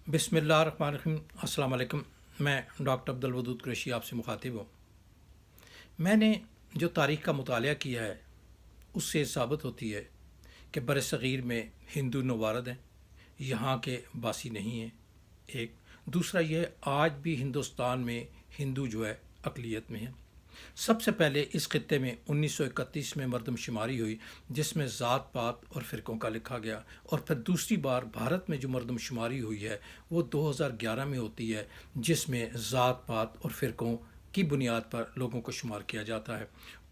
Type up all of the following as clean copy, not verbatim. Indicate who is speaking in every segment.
Speaker 1: बिस्मिल्लाहिर्रहमानिर्रहीम। अस्सलाम वालेकुम। मैं डॉक्टर अब्दुल वदूद कुरैशी आपसे मुखातिब हूँ। मैंने जो तारीख़ का मुतालिया किया है उससे साबित होती है कि बरसग़ीर में हिंदू नवारद हैं, यहाँ के बासी नहीं हैं। एक दूसरा यह, आज भी हिंदुस्तान में हिंदू जो है अक़लियत में है। सबसे पहले इस खत्े में 1931 में मरदमशुमारी हुई, जिसमें ज़ात पात और फ़िरक़ों का लिखा गया, और फिर दूसरी बार भारत में जो मरदमशुमारी हुई है वो 2011 में होती है, जिसमें ज़ात पात और फ़िरक़ों की बुनियाद पर लोगों को शुमार किया जाता है।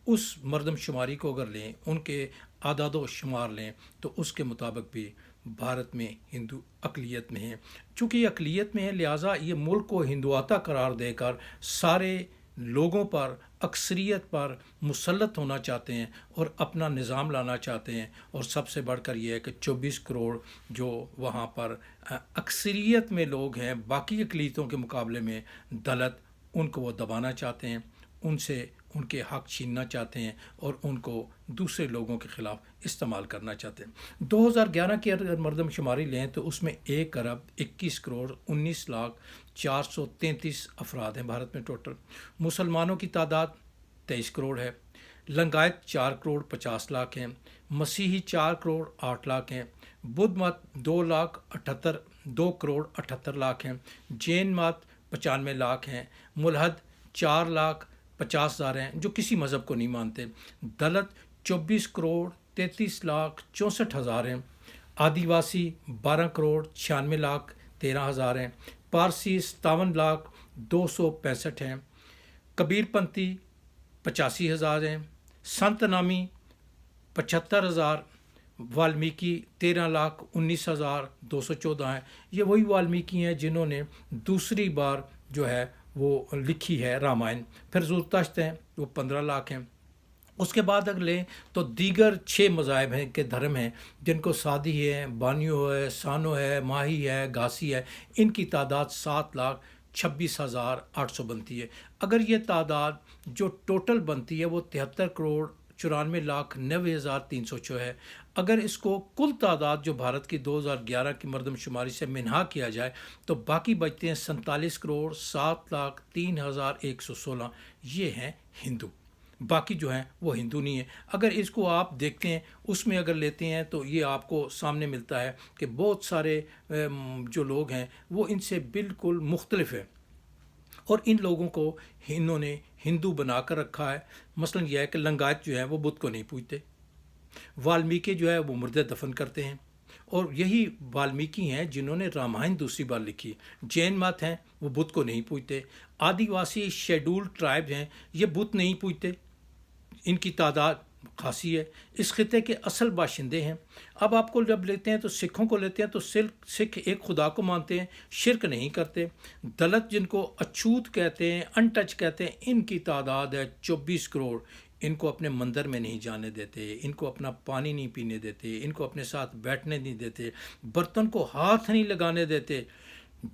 Speaker 1: उस मरदमशुमारी को अगर लें, उनके आदाद शुमार लें, तो उसके मुताबिक भी भारत में हिंदू अक़लियत में हैं। चूँकि ये अक़लियत में है, लिहाजा ये मुल्क को हिंदुआता करार देकर सारे लोगों पर, अक्सरियत पर मुसल्लत होना चाहते हैं और अपना निज़ाम लाना चाहते हैं। और सबसे बढ़कर यह है कि 24 करोड़ जो वहाँ पर अक्सरियत में लोग हैं, बाकी अक़लियतों के मुकाबले में दलित, उनको वो दबाना चाहते हैं, उनसे उनके हक़ छीनना चाहते हैं और उनको दूसरे लोगों के ख़िलाफ़ इस्तेमाल करना चाहते हैं। 2011 की अगर मरदमशुमारी लें तो उसमें 1 अरब 21 करोड़ 19 लाख 433 अफराद हैं भारत में टोटल। मुसलमानों की तादाद 23 करोड़ है। लिंगायत 4 करोड़ 50 लाख हैं। मसीही 4 करोड़ 8 लाख हैं। बुद्ध मत 2 करोड़ 78 लाख हैं। जैन मत 95 लाख हैं। मुल्हद 4 लाख 50,000 हैं जो किसी मज़हब को नहीं मानते। दलित 24 करोड़ 33 लाख 64,000 हैं। आदिवासी 12 करोड़ 96 लाख 13,000 हैं। पारसी 57 लाख 265 हैं। कबीरपंथी 85,000 हैं। संत नामी 75,000। वाल्मीकि 13 लाख 19,214 हैं। ये वही वाल्मीकि हैं जिन्होंने दूसरी बार जो है वो लिखी है रामायण। फिर ज़ुरतुश्त हैं, वो 15 लाख हैं। उसके बाद अगर लें तो दीगर 6 मज़ाहिब हैं के धर्म हैं, जिनको सादी है, बानियो है, सानो है, माही है, घासी है। इनकी तादाद 7,26,800 बनती है। अगर ये तादाद जो टोटल बनती है वो 73 करोड़ 94 लाख 90,306 है। अगर इसको कुल तादाद जो भारत की 2011 की मरदमशुमारी से मिन्हा किया जाए तो बाकी बचते हैं 47 करोड़ 7 लाख 3,116। ये हैं हिंदू। बाकी जो हैं वो हिंदू नहीं है। अगर इसको आप देखते हैं, उसमें अगर लेते हैं तो ये आपको सामने मिलता है कि बहुत सारे जो लोग हैं वो इनसे बिल्कुल मुख्तलिफ है और इन लोगों को इन्होंने हिंदू बना कर रखा है। मसलन यह है कि लिंगायत जो है वो बुद्ध को नहीं पूजते। वाल्मीकि जो है वो मुर्दे दफन करते हैं और यही वाल्मीकि हैं जिन्होंने रामायण दूसरी बार लिखी। जैन मत हैं, वो बुद्ध को नहीं पूजते। आदिवासी शेड्यूल्ड ट्राइब हैं, ये बुद्ध नहीं पूजते। इनकी तादाद खासी है। इस खिते के असल बाशिंदे हैं। अब आपको जब लेते हैं तो सिखों को लेते हैं तो सिख एक खुदा को मानते हैं, शिरक नहीं करते। दलित जिनको अछूत कहते हैं, अनटच कहते हैं, इनकी तादाद है 24 करोड़। इनको अपने मंदिर में नहीं जाने देते, इनको अपना पानी नहीं पीने देते, इनको अपने साथ बैठने नहीं देते, बर्तन को हाथ नहीं लगाने देते।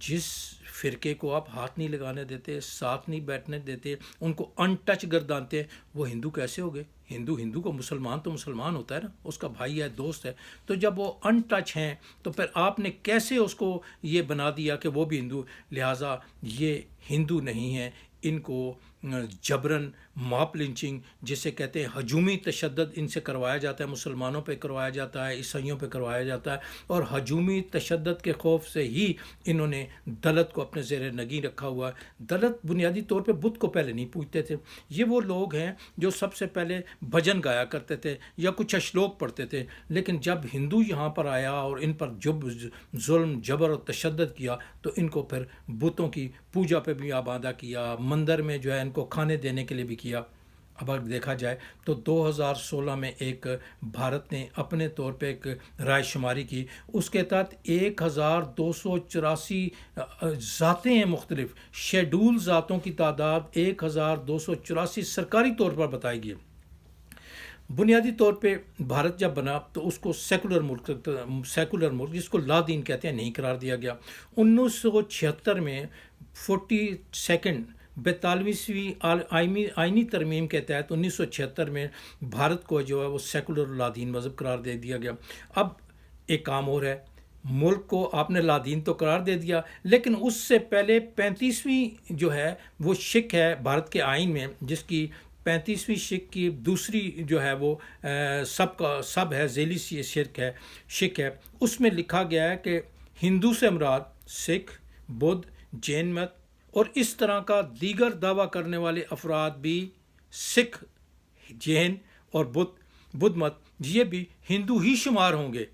Speaker 1: जिस फ़िरके को आप हाथ नहीं लगाने देते, साथ नहीं बैठने देते, उनको अनटच गर्दानते, वो हिंदू कैसे हो गए? हिंदू को, मुसलमान तो मुसलमान होता है ना, उसका भाई है, दोस्त है। तो जब वो अनटच हैं तो फिर आपने कैसे उसको ये बना दिया कि वो भी हिंदू? लिहाजा ये हिंदू नहीं हैं। इनको जबरन मॉब लिंचिंग जिसे कहते हैं, हजूमी तशद्दुद इनसे करवाया जाता है। मुसलमानों पे करवाया जाता है, ईसाइयों पे करवाया जाता है और हजूमी तशद्दुद के खौफ से ही इन्होंने दलित को अपने ज़ेर नगी रखा हुआ है। दलित बुनियादी तौर पे बुद्ध को पहले नहीं पूजते थे। ये वो लोग हैं जो सबसे पहले भजन गाया करते थे या कुछ श्लोक पढ़ते थे। लेकिन जब हिंदू यहाँ पर आया और इन पर जब जुल्म जबर और तशद्दुद किया तो इनको फिर बुतों की पूजा पे भी आबादा किया, मंदिर में जो है इनको खाने देने के लिए भी किया। अब अगर देखा जाए तो 2016 में एक भारत ने अपने तौर पे एक राय शुमारी की, उसके तहत 1,284 ज़ातें हैं मुख्तलिफ। शेड्यूल ज़ातों की तादाद 1,284 सरकारी तौर पर बताई गई। बुनियादी तौर पे भारत जब बना तो उसको सेकुलर मुल्क जिसको ला दीन कहते हैं नहीं करार दिया गया। 1976 में 42वीं आइनी तरमीम के तहत 1976 में भारत को जो है वो सेकुलर लादीन मज़हब करार दे दिया गया। अब एक काम और है ملک کو آپ نے لادین تو قرار دے دیا، لیکن اس سے پہلے 35ویں جو ہے وہ شق ہے بھارت کے آئین میں، جس کی 35ویں شق کی دوسری جو ہے وہ سب کا سب ہے، ذیلی شق ہے، اس میں لکھا گیا ہے کہ ہندو سے مراد سکھ، بدھ، جین مت اور اس طرح کا دیگر دعویٰ کرنے والے افراد بھی سکھ، جین اور بدھ مت یہ بھی ہندو ہی شمار ہوں گے۔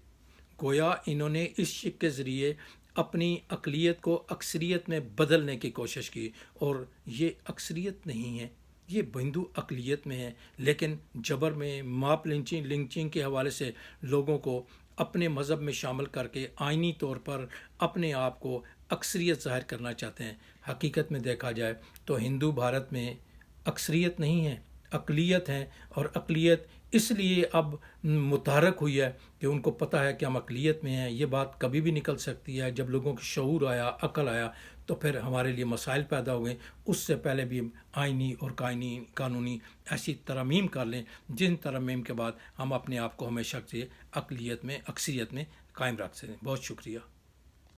Speaker 1: گویا انہوں نے اس شق کے ذریعے اپنی اقلیت کو اکثریت میں بدلنے کی کوشش کی، اور یہ اکثریت نہیں ہے، یہ ہندو اقلیت میں ہے، لیکن جبر میں ماپ لنچنگ کے حوالے سے لوگوں کو اپنے مذہب میں شامل کر کے آئینی طور پر اپنے آپ کو اکثریت ظاہر کرنا چاہتے ہیں۔ حقیقت میں دیکھا جائے تو ہندو بھارت میں اکثریت نہیں ہے، اقلیت ہیں، اور اقلیت اس لیے اب متحرک ہوئی ہے کہ ان کو پتہ ہے کہ ہم اقلیت میں ہیں۔ یہ بات کبھی بھی نکل سکتی ہے، جب لوگوں کی شعور آیا، عقل آیا، تو پھر ہمارے لیے مسائل پیدا ہوئے۔ اس سے پہلے بھی آئینی اور قانونی ایسی ترامیم کر لیں جن ترامیم کے بعد ہم اپنے آپ کو ہمیشہ سے اقلیت میں، اکثریت میں قائم رکھ سکیں۔ بہت شکریہ۔